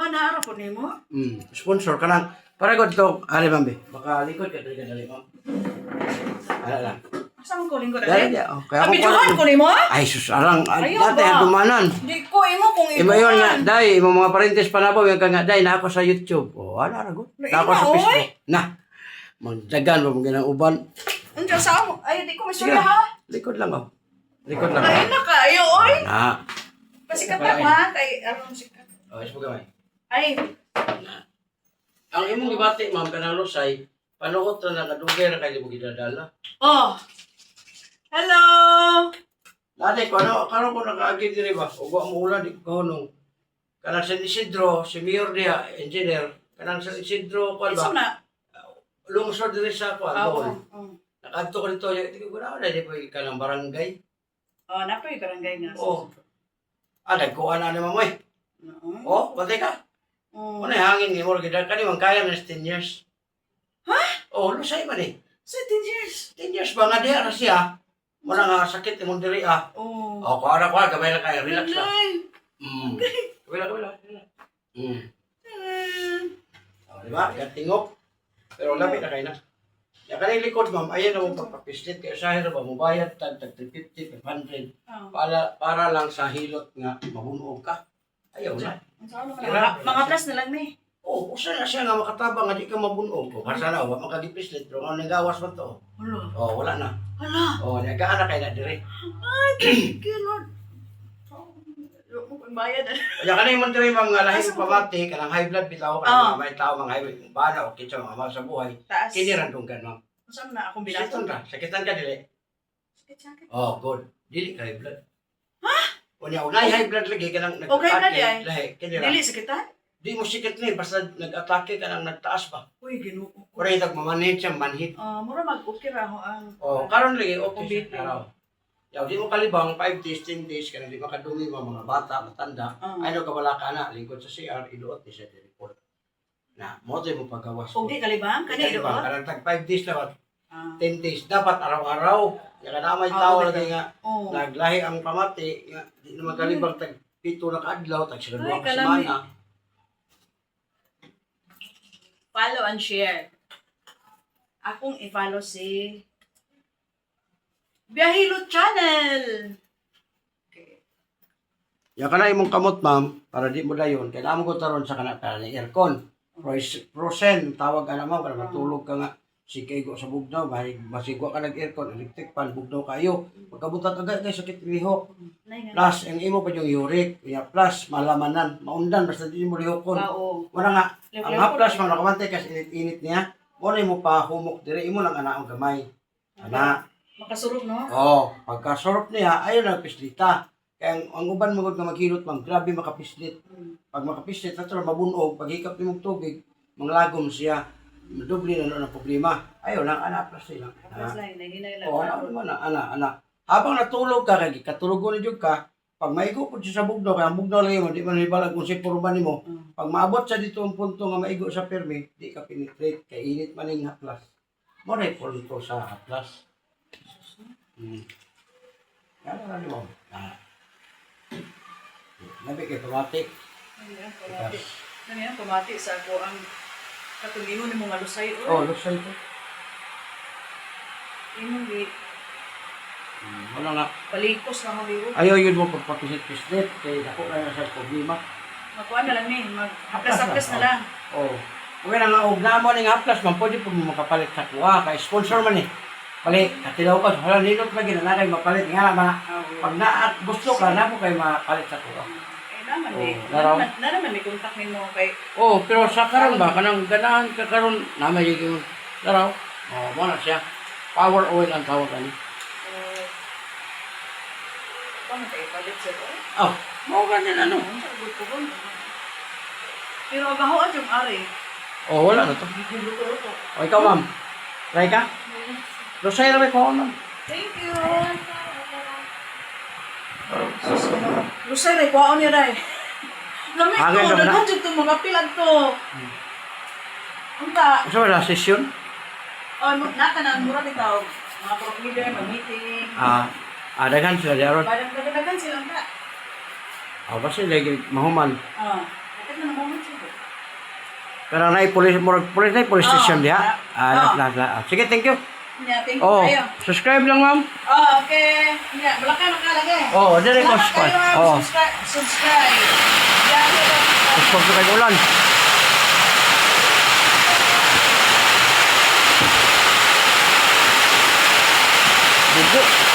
naara po nimo. Sponsor ka lang. Para ko ito, ali mambe. Baka likod ka dali ma'am. Ala lang. Asa man ko lingkod Dali, dali? kaya Kabidyuhan ko nimo? Ay, sus, arang. Ayaw Dati ba? ang dumanan. Di ko imo kung Iba yun nga, ikuan. day, yung mga parintes pa na po, yung nga, day, na ako sa YouTube. O, ano, arago? Na ako Ina, sa oy. Facebook. Na, magdagan mo, mga uban. Unsa sa mo? Ay di ko Sige masaya ha. lang, likod lang, oh. Likod lang. Ay na kayo oy. Na. Pasikat ako ha kay aron sikat. O, is mo gamay. Ay, Ang imong gibati, ma'am, kanang Rosay, panuot na nakadugay na kayo mo gidadala. oh. Hello. Dati, kano ko nakaagid diri ba? Ugwa mo ulan, di ko nung. Kanang sa Isidro, si Mayor dia, engineer, kanang sa Isidro, kwan Isa ba? na. Lungsod diri sa kwan, Oo. doon. Nakadto ko dito, di ko na, di ko kanang barangay. Oh, napoy barangay nga. Oo. Nagkuha na ni mamoy. Oo. Oh, pati ka. Oh. Ano hangin ni mo, kita kanimang kaya na 10 years. Ha? Oh, lusay man eh. 17 years. 10 years ba nga diya na siya? Wala nga sakit imong diri ah. Oh. Oh, kuha na, gabay lang kayo, relax lang. Ay. Gabay lang. Oh, di ba? Tingok. Pero lapit na kayo na. Yung kanang likod, ma'am, ayan na mo pagpapislit. Kaya sa hirap ba, mubayad tag 350, 500. Oh. Para lang sa hilot nga, mabunog ka. Ayaw na. Mga plus na lang ni. Oh, usa na siya nga makatabang nga di ka mabunog. O, para sana, wala makagipislit. Pero nga nagawas mo to. Hala. Oh, wala na. Hala. Oh, nagkaan na kayo na dire. Ay, thank you Lord. Mo kung bayad. Kaya kanay man dire mga lahing pamati, kanang high blood bitaw, kanang may tao mga high blood, bana o kitsa mga mahal sa buhay. Taas. Kiniran kong ganun. Saan na akong Sakitan bilaton? ka, sakitan ka dili. Sakit. Oh, good. Dili ka high blood. Ha? Unya, unay high blood lagi ka nang Okay blood ay. lahi, kiniran. Dili sakitan? Di mo sikit ni, basta nag-atake ka nang nagtaas pa. Uy, Ginoo. Kura itag mamanage siya, manhit. Mura mag-okay ra ako ang. Oh, karon lagi, okay Covid. siya. Araw. Yaw, di mo kalibang, 5 days, 10 days, ka na di makadumi mga bata, matanda. Ay, no, kabala ka na, lingkod sa CR, iduot ni siya report. Na, mo tayo mo paggawas. Kung di kalibang, kani doon. Karang tag 5 days lawat, 10 days. Dapat araw-araw. Kaya na may tao na nga, Oh. naglahi ang pamati, nga, di na magalibang tag 7 na kaadlaw, tag sila Ay, ka semana. Follow and share. Akong i-follow si Biyahilo Channel. Okay. Ya kana imong kamot ma'am, para di mo dayon, kailangan mo ko taron sa kana para ni aircon. Prosen, tawag ka naman, para matulog ka nga. Sikay ko sa bugnaw, masigwa ka nag-aircon, electric fan, bugnaw kayo. Pagkabutan ka guys, sakit lihok. Plus, ang imo pa yung uric, plus, malamanan, maundan, basta di mo lihokon. Oo. Wala nga, ang haplas, mga nakamantay kasi init-init niya, wala mo pa humok dire, imo lang anaang gamay. Ana, Makasurog, no? pagkasorop niya, ayun ang pislita. Kaya ang uban magod nga maghilot, ma'am, grabe makapislit. Pag makapislit, natural mabunog, pag hikap nimong tubig, manglagom siya. Doble na noon ang problema. Ayaw lang, plus sila. Tapos lang, naginay lang. Oo, ana. Habang natulog ka, kaya katulugon ni Jug ka, pag maigo po siya sa bugnaw, kaya ang bugnaw lang yun, di man ibalag kung si purban mo. Pag maabot siya dito ang punto nga maigo sa permi, di ka penetrate, kaya init man yung haplas. Moray punto sa haplas. Yan ang mo. Nabi kay pamati. Ano pamati sa ako ang katulingon ni mga lusay. Oh, lusay ko. Imong di Wala nga. palikos na mo liwo. Ayaw yun mo pagpapisit-pisit, kaya ako na sa problema. Makuha na lang ni, mag-haplas-haplas na lang. Oo. Okay na nga, huwag na mo ng haplas, man, pwede po mo makapalit sa kuha, kaya sponsor man eh. Palit, katilaw ka, wala nilot lagi na nakay mapalit. Nga naman, pag gusto ka, na po kayo mapalit sa kuha. Naman Oh, eh. laraw. Naman may contact mo kay Oo, pero sa karon ba, kanang ganahan ka karon na may yung laraw. Oo, mo na siya. Power oil ang tawag ani. paano kayo palit sa ko? Oh, mo ganyan ano. Pero agahoan yung ari. Oh, wala na to. Luto-luto. O ikaw, ma'am. Try ka? Rosay ra ko, ma'am. Thank you. Lusay ray kwaon niya ray. Lamig Hangin to, ka ba na? daghan jud to mga pilag to. Unta, Sa wala session? naka na mura bitaw. Mga pro leader mag-meeting. Daghan sila daron. Parang dagdagan sila unta. Basta lagi mahuman. Ito na naman siya. Pero na police station diha. Sige, thank you. Yeah, thank you Oh, kayo. subscribe lang ma'am. Oh, okay. Yeah, wala ka nakalagay. Oh, dire ko Salamat kayo, ma'am. Oh, Subscribe. Yeah, subscribe kay ulan. Bugo.